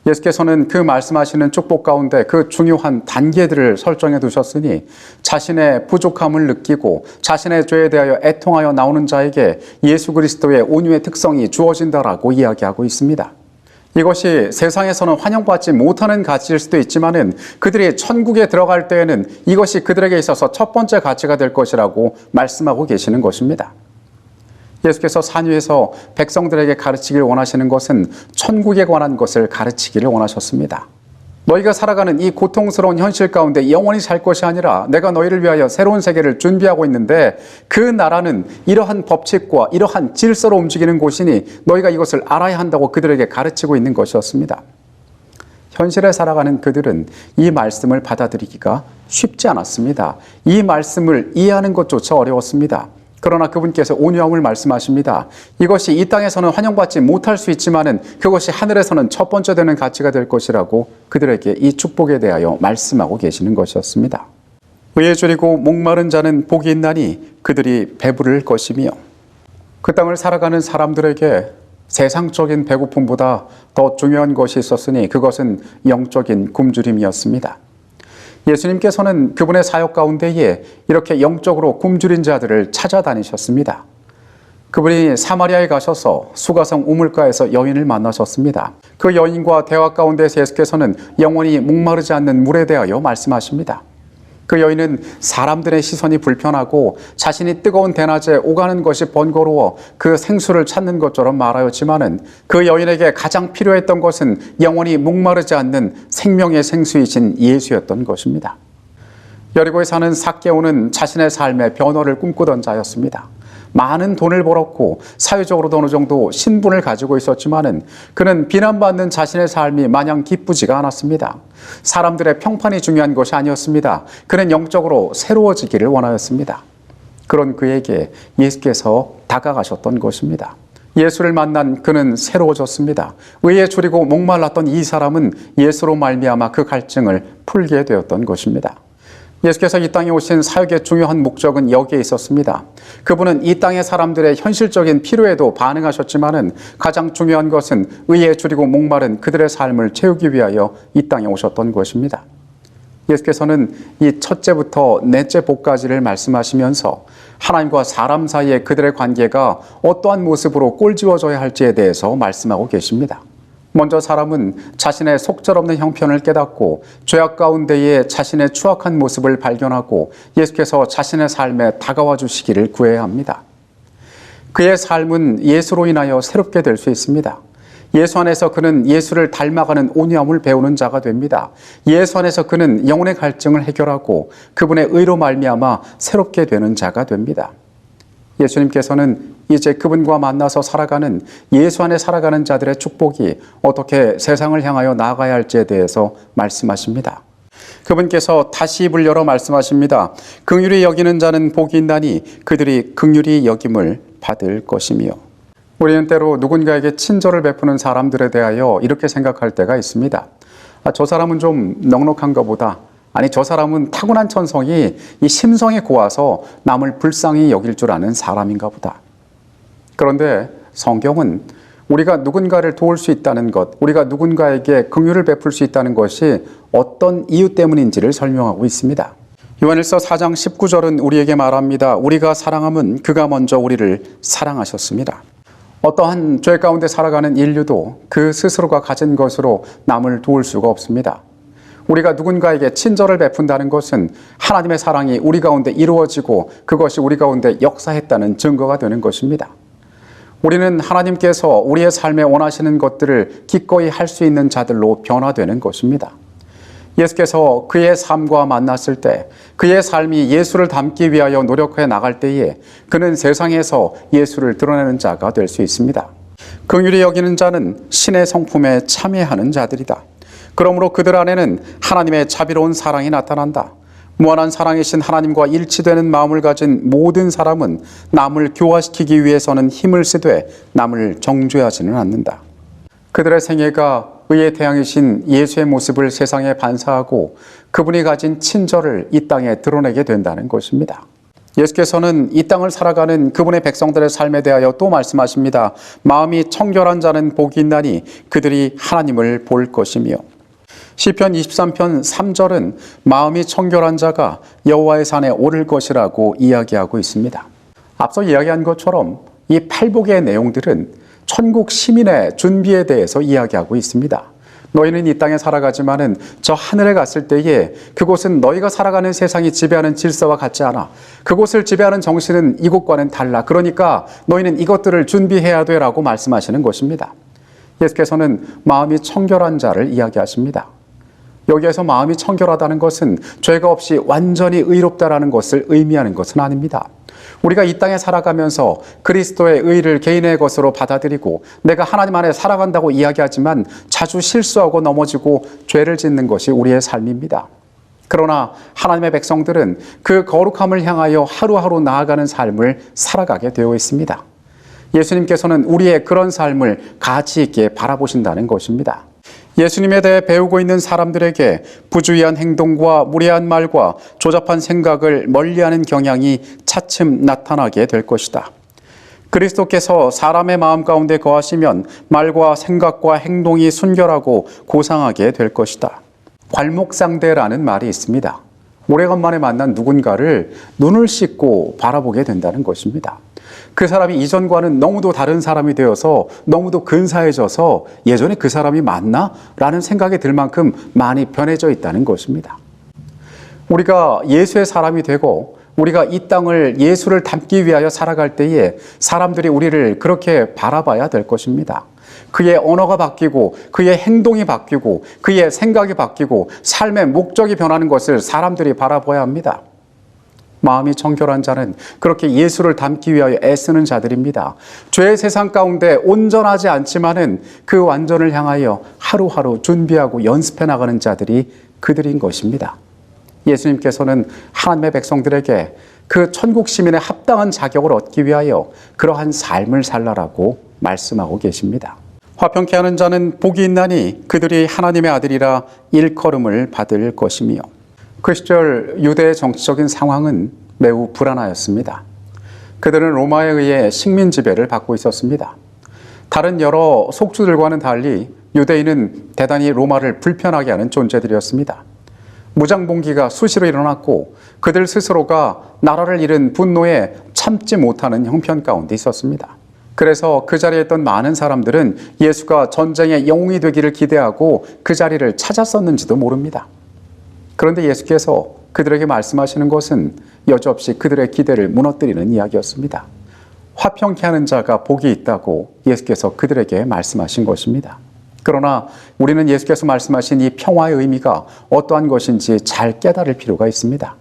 예수께서는 그 말씀하시는 축복 가운데 그 중요한 단계들을 설정해 두셨으니 자신의 부족함을 느끼고 자신의 죄에 대하여 애통하여 나오는 자에게 예수 그리스도의 온유의 특성이 주어진다라고 이야기하고 있습니다. 이것이 세상에서는 환영받지 못하는 가치일 수도 있지만은 그들이 천국에 들어갈 때에는 이것이 그들에게 있어서 첫 번째 가치가 될 것이라고 말씀하고 계시는 것입니다. 예수께서 산 위에서 백성들에게 가르치기를 원하시는 것은 천국에 관한 것을 가르치기를 원하셨습니다. 너희가 살아가는 이 고통스러운 현실 가운데 영원히 살 것이 아니라 내가 너희를 위하여 새로운 세계를 준비하고 있는데 그 나라는 이러한 법칙과 이러한 질서로 움직이는 곳이니 너희가 이것을 알아야 한다고 그들에게 가르치고 있는 것이었습니다. 현실에 살아가는 그들은 이 말씀을 받아들이기가 쉽지 않았습니다. 이 말씀을 이해하는 것조차 어려웠습니다. 그러나 그분께서 온유함을 말씀하십니다. 이것이 이 땅에서는 환영받지 못할 수 있지만은 그것이 하늘에서는 첫 번째 되는 가치가 될 것이라고 그들에게 이 축복에 대하여 말씀하고 계시는 것이었습니다. 의에 줄이고 목마른 자는 복이 있나니 그들이 배부를 것이며, 그 땅을 살아가는 사람들에게 세상적인 배고픔보다 더 중요한 것이 있었으니 그것은 영적인 굶주림이었습니다. 예수님께서는 그분의 사역 가운데에 이렇게 영적으로 굶주린 자들을 찾아다니셨습니다. 그분이 사마리아에 가셔서 수가성 우물가에서 여인을 만나셨습니다. 그 여인과 대화 가운데서 예수께서는 영원히 목마르지 않는 물에 대하여 말씀하십니다. 그 여인은 사람들의 시선이 불편하고 자신이 뜨거운 대낮에 오가는 것이 번거로워 그 생수를 찾는 것처럼 말하였지만은 그 여인에게 가장 필요했던 것은 영원히 목마르지 않는 생명의 생수이신 예수였던 것입니다. 여리고에 사는 삭개오는 자신의 삶의 변화를 꿈꾸던 자였습니다. 많은 돈을 벌었고 사회적으로도 어느 정도 신분을 가지고 있었지만은 그는 비난받는 자신의 삶이 마냥 기쁘지가 않았습니다. 사람들의 평판이 중요한 것이 아니었습니다. 그는 영적으로 새로워지기를 원하였습니다. 그런 그에게 예수께서 다가가셨던 것입니다. 예수를 만난 그는 새로워졌습니다. 의에 줄이고 목말랐던 이 사람은 예수로 말미암아 그 갈증을 풀게 되었던 것입니다. 예수께서 이 땅에 오신 사역의 중요한 목적은 여기에 있었습니다. 그분은 이 땅의 사람들의 현실적인 필요에도 반응하셨지만은 가장 중요한 것은 의에 줄이고 목마른 그들의 삶을 채우기 위하여 이 땅에 오셨던 것입니다. 예수께서는 이 첫째부터 넷째 복까지를 말씀하시면서 하나님과 사람 사이의 그들의 관계가 어떠한 모습으로 꼴지워져야 할지에 대해서 말씀하고 계십니다. 먼저 사람은 자신의 속절없는 형편을 깨닫고 죄악 가운데에 자신의 추악한 모습을 발견하고 예수께서 자신의 삶에 다가와 주시기를 구해야 합니다. 그의 삶은 예수로 인하여 새롭게 될 수 있습니다. 예수 안에서 그는 예수를 닮아가는 온유함을 배우는 자가 됩니다. 예수 안에서 그는 영혼의 갈증을 해결하고 그분의 의로 말미암아 새롭게 되는 자가 됩니다. 예수님께서는 이제 그분과 만나서 살아가는 예수 안에 살아가는 자들의 축복이 어떻게 세상을 향하여 나아가야 할지에 대해서 말씀하십니다. 그분께서 다시 입을 열어 말씀하십니다. 긍휼히 여기는 자는 복이 있나니 그들이 긍휼히 여김을 받을 것이며, 우리는 때로 누군가에게 친절을 베푸는 사람들에 대하여 이렇게 생각할 때가 있습니다. 저 사람은 좀 넉넉한가 보다. 아니, 저 사람은 타고난 천성이 이 심성이 고와서 남을 불쌍히 여길 줄 아는 사람인가 보다. 그런데 성경은 우리가 누군가를 도울 수 있다는 것, 우리가 누군가에게 긍휼을 베풀 수 있다는 것이 어떤 이유 때문인지를 설명하고 있습니다. 요한일서 4장 19절은 우리에게 말합니다. 우리가 사랑함은 그가 먼저 우리를 사랑하셨습니다. 어떠한 죄 가운데 살아가는 인류도 그 스스로가 가진 것으로 남을 도울 수가 없습니다. 우리가 누군가에게 친절을 베푼다는 것은 하나님의 사랑이 우리 가운데 이루어지고 그것이 우리 가운데 역사했다는 증거가 되는 것입니다. 우리는 하나님께서 우리의 삶에 원하시는 것들을 기꺼이 할 수 있는 자들로 변화되는 것입니다. 예수께서 그의 삶과 만났을 때 그의 삶이 예수를 닮기 위하여 노력해 나갈 때에 그는 세상에서 예수를 드러내는 자가 될 수 있습니다. 긍휼히 여기는 자는 신의 성품에 참여하는 자들이다. 그러므로 그들 안에는 하나님의 자비로운 사랑이 나타난다. 무한한 사랑이신 하나님과 일치되는 마음을 가진 모든 사람은 남을 교화시키기 위해서는 힘을 쓰되 남을 정죄하지는 않는다. 그들의 생애가 의의 태양이신 예수의 모습을 세상에 반사하고 그분이 가진 친절을 이 땅에 드러내게 된다는 것입니다. 예수께서는 이 땅을 살아가는 그분의 백성들의 삶에 대하여 또 말씀하십니다. 마음이 청결한 자는 복이 있나니 그들이 하나님을 볼 것이며. 시편 23편 3절은 마음이 청결한 자가 여호와의 산에 오를 것이라고 이야기하고 있습니다. 앞서 이야기한 것처럼 이 팔복의 내용들은 천국 시민의 준비에 대해서 이야기하고 있습니다. 너희는 이 땅에 살아가지만은 저 하늘에 갔을 때에 그곳은 너희가 살아가는 세상이 지배하는 질서와 같지 않아. 그곳을 지배하는 정신은 이곳과는 달라. 그러니까 너희는 이것들을 준비해야 돼라고 말씀하시는 것입니다. 예수께서는 마음이 청결한 자를 이야기하십니다. 여기에서 마음이 청결하다는 것은 죄가 없이 완전히 의롭다라는 것을 의미하는 것은 아닙니다. 우리가 이 땅에 살아가면서 그리스도의 의를 개인의 것으로 받아들이고 내가 하나님 안에 살아간다고 이야기하지만 자주 실수하고 넘어지고 죄를 짓는 것이 우리의 삶입니다. 그러나 하나님의 백성들은 그 거룩함을 향하여 하루하루 나아가는 삶을 살아가게 되어 있습니다. 예수님께서는 우리의 그런 삶을 가치 있게 바라보신다는 것입니다. 예수님에 대해 배우고 있는 사람들에게 부주의한 행동과 무례한 말과 조잡한 생각을 멀리하는 경향이 차츰 나타나게 될 것이다. 그리스도께서 사람의 마음 가운데 거하시면 말과 생각과 행동이 순결하고 고상하게 될 것이다. 괄목상대라는 말이 있습니다. 오래간만에 만난 누군가를 눈을 씻고 바라보게 된다는 것입니다. 그 사람이 이전과는 너무도 다른 사람이 되어서 너무도 근사해져서 예전에 그 사람이 맞나? 라는 생각이 들 만큼 많이 변해져 있다는 것입니다. 우리가 예수의 사람이 되고 우리가 이 땅을 예수를 닮기 위하여 살아갈 때에 사람들이 우리를 그렇게 바라봐야 될 것입니다. 그의 언어가 바뀌고 그의 행동이 바뀌고 그의 생각이 바뀌고 삶의 목적이 변하는 것을 사람들이 바라봐야 합니다. 마음이 청결한 자는 그렇게 예수를 닮기 위하여 애쓰는 자들입니다. 죄의 세상 가운데 온전하지 않지만은 그 완전을 향하여 하루하루 준비하고 연습해 나가는 자들이 그들인 것입니다. 예수님께서는 하나님의 백성들에게 그 천국 시민의 합당한 자격을 얻기 위하여 그러한 삶을 살라라고 말씀하고 계십니다. 화평케 하는 자는 복이 있나니 그들이 하나님의 아들이라 일컬음을 받을 것이며. 그 시절 유대의 정치적인 상황은 매우 불안하였습니다. 그들은 로마에 의해 식민 지배를 받고 있었습니다. 다른 여러 속주들과는 달리 유대인은 대단히 로마를 불편하게 하는 존재들이었습니다. 무장봉기가 수시로 일어났고 그들 스스로가 나라를 잃은 분노에 참지 못하는 형편 가운데 있었습니다. 그래서 그 자리에 있던 많은 사람들은 예수가 전쟁의 영웅이 되기를 기대하고 그 자리를 찾았었는지도 모릅니다. 그런데 예수께서 그들에게 말씀하시는 것은 여지없이 그들의 기대를 무너뜨리는 이야기였습니다. 화평케 하는 자가 복이 있다고 예수께서 그들에게 말씀하신 것입니다. 그러나 우리는 예수께서 말씀하신 이 평화의 의미가 어떠한 것인지 잘 깨달을 필요가 있습니다.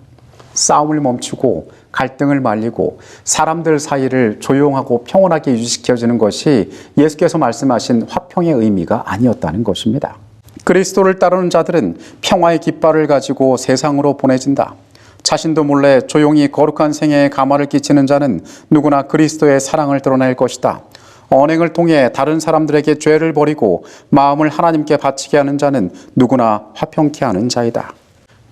싸움을 멈추고 갈등을 말리고 사람들 사이를 조용하고 평온하게 유지시켜주는 것이 예수께서 말씀하신 화평의 의미가 아니었다는 것입니다. 그리스도를 따르는 자들은 평화의 깃발을 가지고 세상으로 보내진다. 자신도 몰래 조용히 거룩한 생애에 가마를 끼치는 자는 누구나 그리스도의 사랑을 드러낼 것이다. 언행을 통해 다른 사람들에게 죄를 버리고 마음을 하나님께 바치게 하는 자는 누구나 화평케 하는 자이다.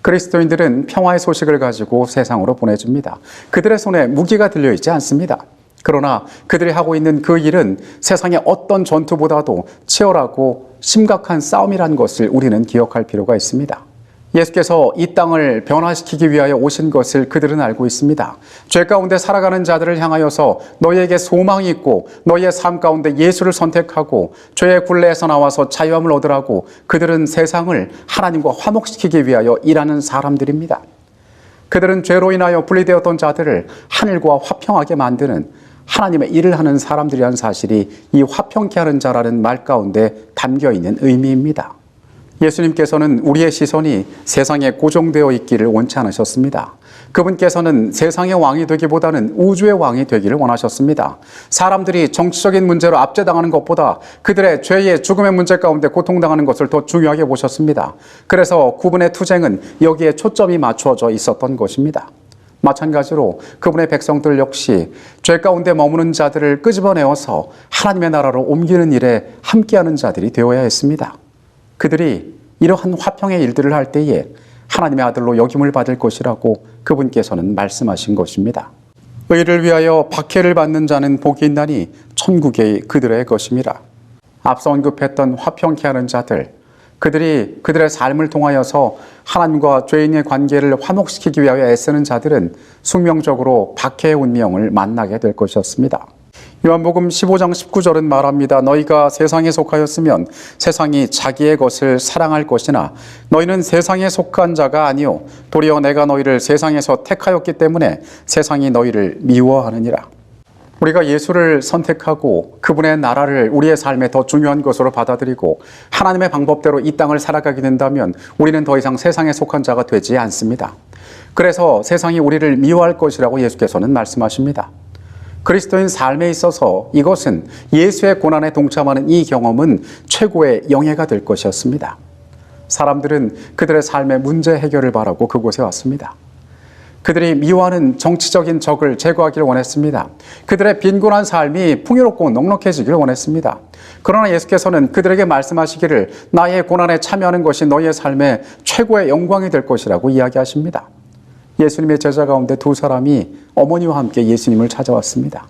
그리스도인들은 평화의 소식을 가지고 세상으로 보내줍니다. 그들의 손에 무기가 들려있지 않습니다. 그러나 그들이 하고 있는 그 일은 세상의 어떤 전투보다도 치열하고 심각한 싸움이라는 것을 우리는 기억할 필요가 있습니다. 예수께서 이 땅을 변화시키기 위하여 오신 것을 그들은 알고 있습니다. 죄 가운데 살아가는 자들을 향하여서 너희에게 소망이 있고 너희의 삶 가운데 예수를 선택하고 죄의 굴레에서 나와서 자유함을 얻으라고 그들은 세상을 하나님과 화목시키기 위하여 일하는 사람들입니다. 그들은 죄로 인하여 분리되었던 자들을 하늘과 화평하게 만드는 하나님의 일을 하는 사람들이라는 사실이 이 화평케 하는 자라는 말 가운데 담겨있는 의미입니다. 예수님께서는 우리의 시선이 세상에 고정되어 있기를 원치 않으셨습니다. 그분께서는 세상의 왕이 되기보다는 우주의 왕이 되기를 원하셨습니다. 사람들이 정치적인 문제로 압제당하는 것보다 그들의 죄의 죽음의 문제 가운데 고통당하는 것을 더 중요하게 보셨습니다. 그래서 그분의 투쟁은 여기에 초점이 맞추어져 있었던 것입니다. 마찬가지로 그분의 백성들 역시 죄 가운데 머무는 자들을 끄집어내어서 하나님의 나라로 옮기는 일에 함께하는 자들이 되어야 했습니다. 그들이 이러한 화평의 일들을 할 때에 하나님의 아들로 여김을 받을 것이라고 그분께서는 말씀하신 것입니다. 의를 위하여 박해를 받는 자는 복이 있나니 천국의 그들의 것입니다. 앞서 언급했던 화평케 하는 자들, 그들이 그들의 삶을 통하여서 하나님과 죄인의 관계를 화목시키기 위하여 애쓰는 자들은 숙명적으로 박해의 운명을 만나게 될 것이었습니다. 요한복음 15장 19절은 말합니다. 너희가 세상에 속하였으면 세상이 자기의 것을 사랑할 것이나 너희는 세상에 속한 자가 아니요 도리어 내가 너희를 세상에서 택하였기 때문에 세상이 너희를 미워하느니라. 우리가 예수를 선택하고 그분의 나라를 우리의 삶에 더 중요한 것으로 받아들이고 하나님의 방법대로 이 땅을 살아가게 된다면 우리는 더 이상 세상에 속한 자가 되지 않습니다. 그래서 세상이 우리를 미워할 것이라고 예수께서는 말씀하십니다. 그리스도인 삶에 있어서 이것은 예수의 고난에 동참하는 이 경험은 최고의 영예가 될 것이었습니다. 사람들은 그들의 삶의 문제 해결을 바라고 그곳에 왔습니다. 그들이 미워하는 정치적인 적을 제거하기를 원했습니다. 그들의 빈곤한 삶이 풍요롭고 넉넉해지기를 원했습니다. 그러나 예수께서는 그들에게 말씀하시기를 나의 고난에 참여하는 것이 너희의 삶의 최고의 영광이 될 것이라고 이야기하십니다. 예수님의 제자 가운데 두 사람이 어머니와 함께 예수님을 찾아왔습니다.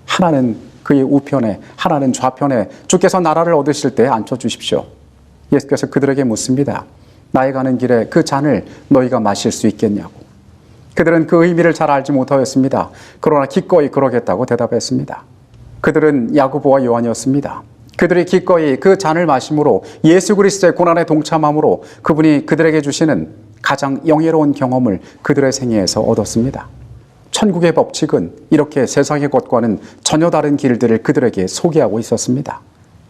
하나는 그의 우편에, 하나는 좌편에 주께서 나라를 얻으실 때 앉혀주십시오. 예수께서 그들에게 묻습니다. 나의 가는 길에 그 잔을 너희가 마실 수 있겠냐고. 그들은 그 의미를 잘 알지 못하였습니다. 그러나 기꺼이 그러겠다고 대답했습니다. 그들은 야고보와 요한이었습니다. 그들이 기꺼이 그 잔을 마심으로 예수 그리스도의 고난에 동참함으로 그분이 그들에게 주시는 가장 영예로운 경험을 그들의 생애에서 얻었습니다. 천국의 법칙은 이렇게 세상의 것과는 전혀 다른 길들을 그들에게 소개하고 있었습니다.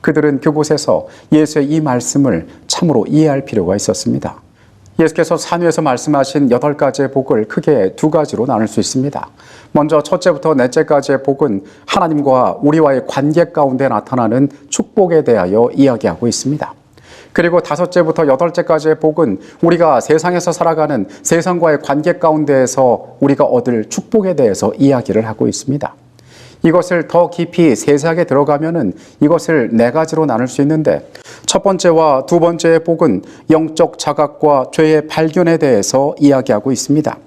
그들은 그곳에서 예수의 이 말씀을 참으로 이해할 필요가 있었습니다. 예수께서 산 위에서 말씀하신 8가지의 복을 크게 2가지로 나눌 수 있습니다. 먼저 첫째부터 넷째까지의 복은 하나님과 우리와의 관계 가운데 나타나는 축복에 대하여 이야기하고 있습니다. 그리고 5째부터 8째까지의 복은 우리가 세상에서 살아가는 세상과의 관계 가운데에서 우리가 얻을 축복에 대해서 이야기를 하고 있습니다. 이것을 더 깊이 세세하게 들어가면은 이것을 4가지로 나눌 수 있는데 첫 번째와 두 번째의 복은 영적 자각과 죄의 발견에 대해서 이야기하고 있습니다.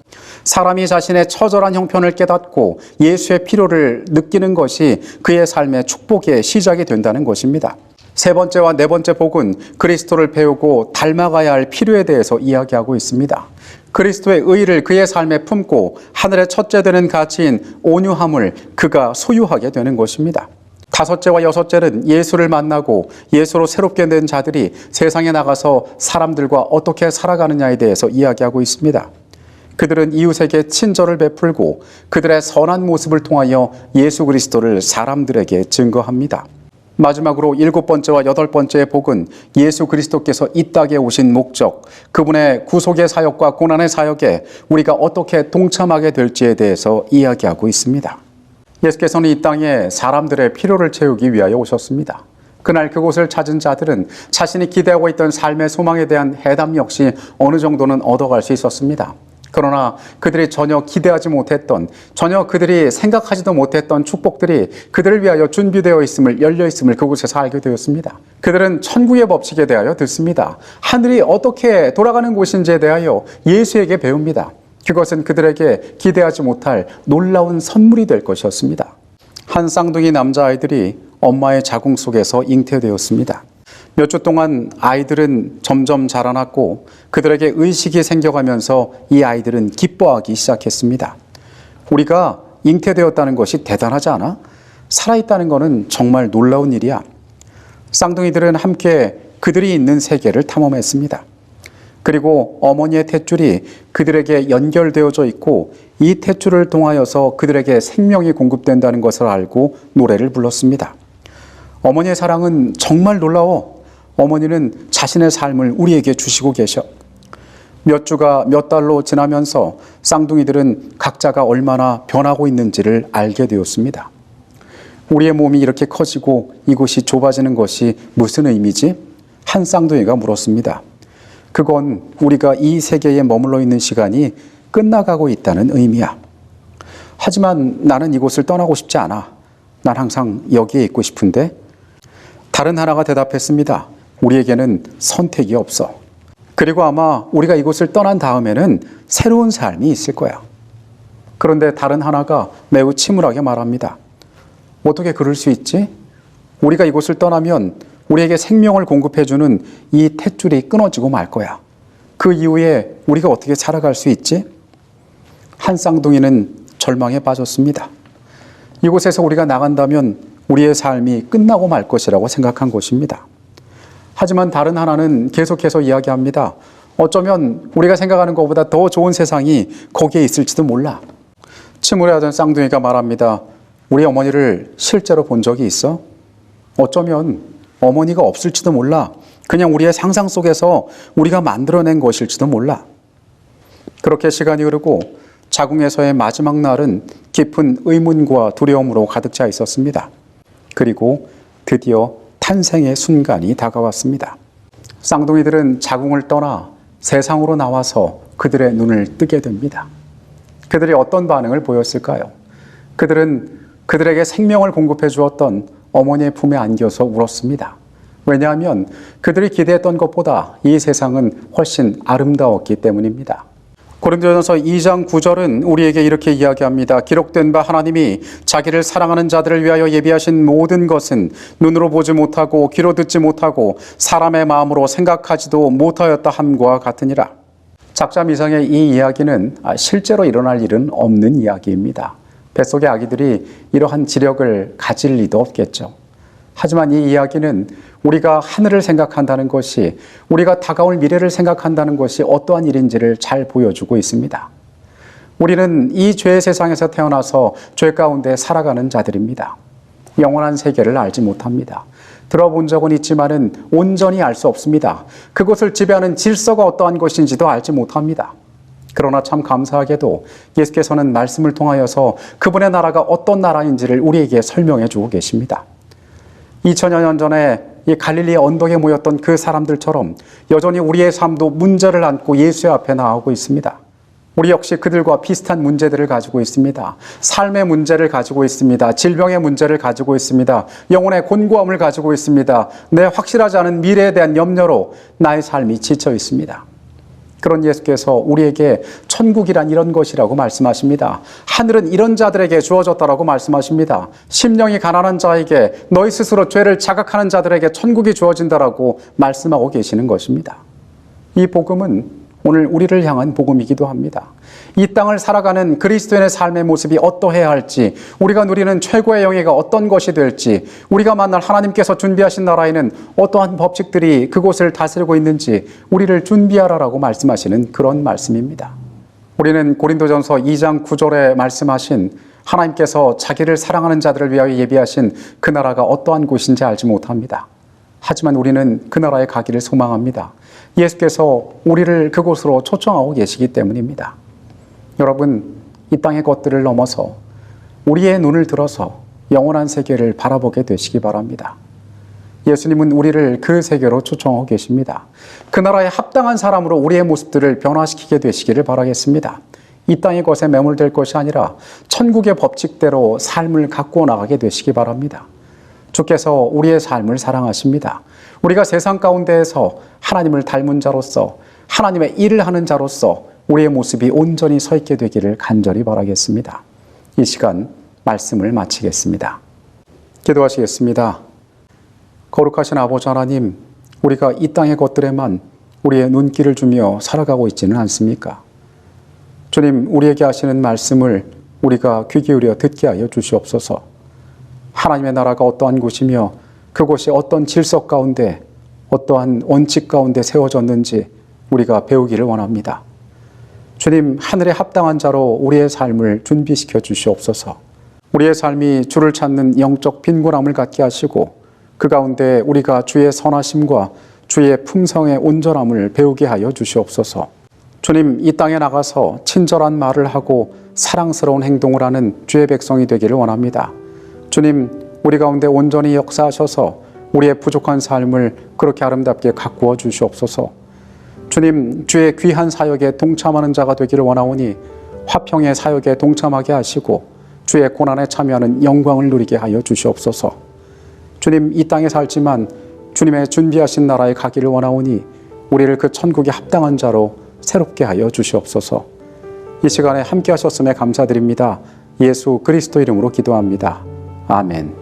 사람이 자신의 처절한 형편을 깨닫고 예수의 필요를 느끼는 것이 그의 삶의 축복의 시작이 된다는 것입니다. 세 번째와 네 번째 복은 그리스도를 배우고 닮아가야 할 필요에 대해서 이야기하고 있습니다. 그리스도의 의의를 그의 삶에 품고 하늘의 첫째 되는 가치인 온유함을 그가 소유하게 되는 것입니다. 5째와 6째는 예수를 만나고 예수로 새롭게 된 자들이 세상에 나가서 사람들과 어떻게 살아가느냐에 대해서 이야기하고 있습니다. 그들은 이웃에게 친절을 베풀고 그들의 선한 모습을 통하여 예수 그리스도를 사람들에게 증거합니다. 마지막으로 7번째와 8번째의 복은 예수 그리스도께서 이 땅에 오신 목적, 그분의 구속의 사역과 고난의 사역에 우리가 어떻게 동참하게 될지에 대해서 이야기하고 있습니다. 예수께서는 이 땅에 사람들의 필요를 채우기 위하여 오셨습니다. 그날 그곳을 찾은 자들은 자신이 기대하고 있던 삶의 소망에 대한 해답 역시 어느 정도는 얻어갈 수 있었습니다. 그러나 그들이 전혀 기대하지 못했던, 전혀 그들이 생각하지도 못했던 축복들이 그들을 위하여 준비되어 있음을, 열려 있음을 그곳에서 알게 되었습니다. 그들은 천국의 법칙에 대하여 듣습니다. 하늘이 어떻게 돌아가는 곳인지에 대하여 예수에게 배웁니다. 그것은 그들에게 기대하지 못할 놀라운 선물이 될 것이었습니다. 한 쌍둥이 남자아이들이 엄마의 자궁 속에서 잉태되었습니다. 몇 주 동안 아이들은 점점 자라났고 그들에게 의식이 생겨가면서 이 아이들은 기뻐하기 시작했습니다. 우리가 잉태되었다는 것이 대단하지 않아? 살아있다는 것은 정말 놀라운 일이야. 쌍둥이들은 함께 그들이 있는 세계를 탐험했습니다. 그리고 어머니의 탯줄이 그들에게 연결되어져 있고 이 탯줄을 통하여서 그들에게 생명이 공급된다는 것을 알고 노래를 불렀습니다. 어머니의 사랑은 정말 놀라워. 어머니는 자신의 삶을 우리에게 주시고 계셔. 몇 주가 몇 달로 지나면서 쌍둥이들은 각자가 얼마나 변하고 있는지를 알게 되었습니다. 우리의 몸이 이렇게 커지고 이곳이 좁아지는 것이 무슨 의미지? 한 쌍둥이가 물었습니다. 그건 우리가 이 세계에 머물러 있는 시간이 끝나가고 있다는 의미야. 하지만 나는 이곳을 떠나고 싶지 않아. 난 항상 여기에 있고 싶은데. 다른 하나가 대답했습니다. 우리에게는 선택이 없어. 그리고 아마 우리가 이곳을 떠난 다음에는 새로운 삶이 있을 거야. 그런데 다른 하나가 매우 침울하게 말합니다. 어떻게 그럴 수 있지? 우리가 이곳을 떠나면 우리에게 생명을 공급해주는 이 탯줄이 끊어지고 말 거야. 그 이후에 우리가 어떻게 살아갈 수 있지? 한 쌍둥이는 절망에 빠졌습니다. 이곳에서 우리가 나간다면 우리의 삶이 끝나고 말 것이라고 생각한 것입니다. 하지만 다른 하나는 계속해서 이야기합니다. 어쩌면 우리가 생각하는 것보다 더 좋은 세상이 거기에 있을지도 몰라. 침울해하던 쌍둥이가 말합니다. 우리 어머니를 실제로 본 적이 있어? 어쩌면 어머니가 없을지도 몰라. 그냥 우리의 상상 속에서 우리가 만들어낸 것일지도 몰라. 그렇게 시간이 흐르고 자궁에서의 마지막 날은 깊은 의문과 두려움으로 가득 차 있었습니다. 그리고 드디어 탄생의 순간이 다가왔습니다. 쌍둥이들은 자궁을 떠나 세상으로 나와서 그들의 눈을 뜨게 됩니다. 그들이 어떤 반응을 보였을까요? 그들은 그들에게 생명을 공급해 주었던 어머니의 품에 안겨서 울었습니다. 왜냐하면 그들이 기대했던 것보다 이 세상은 훨씬 아름다웠기 때문입니다. 고린도전서 2장 9절은 우리에게 이렇게 이야기합니다. 기록된 바 하나님이 자기를 사랑하는 자들을 위하여 예비하신 모든 것은 눈으로 보지 못하고 귀로 듣지 못하고 사람의 마음으로 생각하지도 못하였다 함과 같으니라. 작자 미상의 이 이야기는 실제로 일어날 일은 없는 이야기입니다. 뱃속의 아기들이 이러한 지력을 가질 리도 없겠죠. 하지만 이 이야기는 우리가 하늘을 생각한다는 것이, 우리가 다가올 미래를 생각한다는 것이 어떠한 일인지를 잘 보여주고 있습니다. 우리는 이 죄의 세상에서 태어나서 죄 가운데 살아가는 자들입니다. 영원한 세계를 알지 못합니다. 들어본 적은 있지만은 온전히 알 수 없습니다. 그것을 지배하는 질서가 어떠한 것인지도 알지 못합니다. 그러나 참 감사하게도 예수께서는 말씀을 통하여서 그분의 나라가 어떤 나라인지를 우리에게 설명해 주고 계십니다. 2000여 년 전에 이 갈릴리의 언덕에 모였던 그 사람들처럼 여전히 우리의 삶도 문제를 안고 예수의 앞에 나오고 있습니다. 우리 역시 그들과 비슷한 문제들을 가지고 있습니다. 삶의 문제를 가지고 있습니다. 질병의 문제를 가지고 있습니다. 영혼의 곤고함을 가지고 있습니다. 내 확실하지 않은 미래에 대한 염려로 나의 삶이 지쳐 있습니다. 그런 예수께서 우리에게 천국이란 이런 것이라고 말씀하십니다. 하늘은 이런 자들에게 주어졌다라고 말씀하십니다. 심령이 가난한 자에게, 너희 스스로 죄를 자각하는 자들에게 천국이 주어진다라고 말씀하고 계시는 것입니다. 이 복음은 오늘 우리를 향한 복음이기도 합니다. 이 땅을 살아가는 그리스도인의 삶의 모습이 어떠해야 할지, 우리가 누리는 최고의 영예가 어떤 것이 될지, 우리가 만날 하나님께서 준비하신 나라에는 어떠한 법칙들이 그곳을 다스리고 있는지 우리를 준비하라라고 말씀하시는 그런 말씀입니다. 우리는 고린도전서 2장 9절에 말씀하신 하나님께서 자기를 사랑하는 자들을 위하여 예비하신 그 나라가 어떠한 곳인지 알지 못합니다. 하지만 우리는 그 나라에 가기를 소망합니다. 예수께서 우리를 그곳으로 초청하고 계시기 때문입니다. 여러분, 이 땅의 것들을 넘어서 우리의 눈을 들어서 영원한 세계를 바라보게 되시기 바랍니다. 예수님은 우리를 그 세계로 초청하고 계십니다. 그 나라에 합당한 사람으로 우리의 모습들을 변화시키게 되시기를 바라겠습니다. 이 땅의 것에 매몰될 것이 아니라 천국의 법칙대로 삶을 가꾸어 나가게 되시기 바랍니다. 주께서 우리의 삶을 사랑하십니다. 우리가 세상 가운데에서 하나님을 닮은 자로서 하나님의 일을 하는 자로서 우리의 모습이 온전히 서 있게 되기를 간절히 바라겠습니다. 이 시간 말씀을 마치겠습니다. 기도하시겠습니다. 거룩하신 아버지 하나님, 우리가 이 땅의 것들에만 우리의 눈길을 주며 살아가고 있지는 않습니까? 주님, 우리에게 하시는 말씀을 우리가 귀 기울여 듣게 하여 주시옵소서. 하나님의 나라가 어떠한 곳이며 그곳이 어떤 질서 가운데 어떠한 원칙 가운데 세워졌는지 우리가 배우기를 원합니다. 주님, 하늘에 합당한 자로 우리의 삶을 준비시켜 주시옵소서. 우리의 삶이 주를 찾는 영적 빈곤함을 갖게 하시고 그 가운데 우리가 주의 선하심과 주의 품성의 온전함을 배우게 하여 주시옵소서. 주님, 이 땅에 나가서 친절한 말을 하고 사랑스러운 행동을 하는 주의 백성이 되기를 원합니다. 주님, 우리 가운데 온전히 역사하셔서 우리의 부족한 삶을 그렇게 아름답게 가꾸어 주시옵소서. 주님, 주의 귀한 사역에 동참하는 자가 되기를 원하오니 화평의 사역에 동참하게 하시고 주의 고난에 참여하는 영광을 누리게 하여 주시옵소서. 주님, 이 땅에 살지만 주님의 준비하신 나라에 가기를 원하오니 우리를 그 천국에 합당한 자로 새롭게 하여 주시옵소서. 이 시간에 함께 하셨음에 감사드립니다. 예수 그리스도 이름으로 기도합니다. 아멘.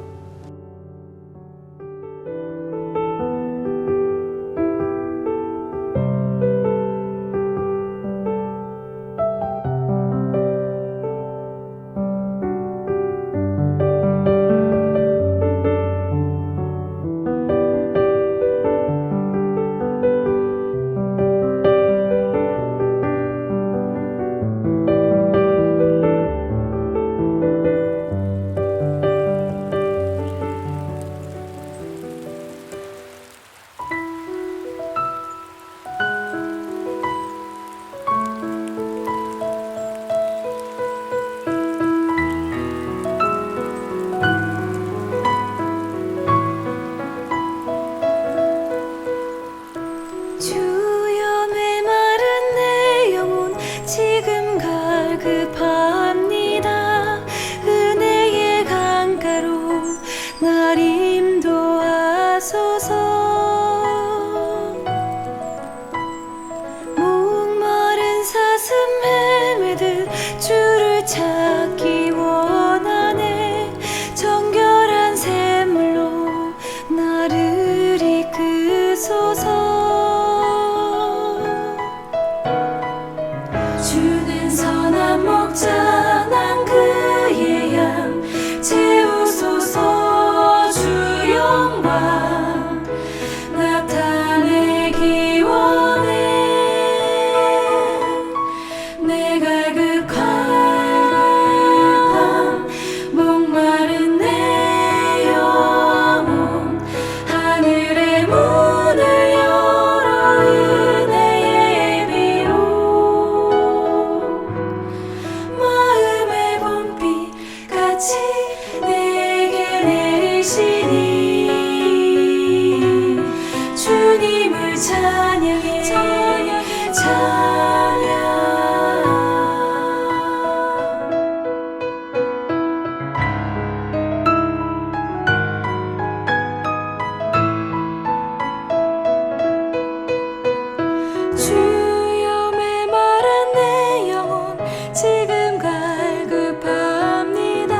주여 메마른 내 영혼 지금 갈급합니다. 은혜의 강가로 날 인도하소서. 목마른 사슴 헤매듯 주를 찾기 원하네. 정결한 샘물로 나를 이끄소서. 주는 선한 목자 난 그의 양 채우소서. 주 영광 나타내기 원해. 내 갈급한 목마른 내 영혼 하늘의 문을 열어 은혜의 비로 마음의 봄비 같이 내게 내리시니 주님을 찬양해 찬양. 주여 메마른 내 영혼 지금 갈급합니다.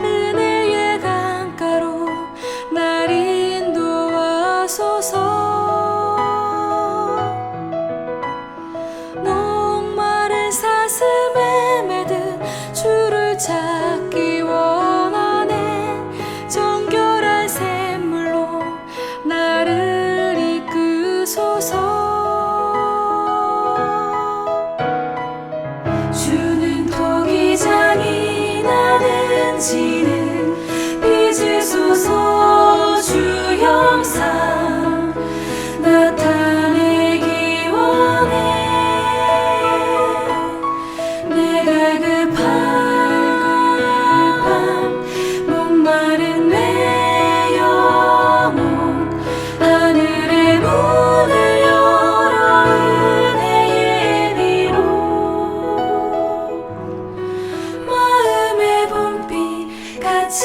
은혜의 강가로 날 인도하소서. 목마른 사슴에 매듯 주를 찾기 원하네. 정결한 샘물로 나를 이끄소서. 주는 토기장이 나는 지는 빚으소서. 주 영상 나타내기 원해. 내 갈급한 목마른 내 영혼 같이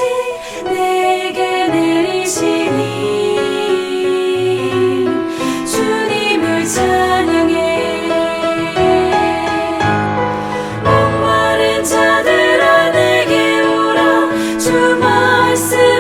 내게 내리시니 주님을 찬양해. 목마른 자들아 내게 오라. 주 말씀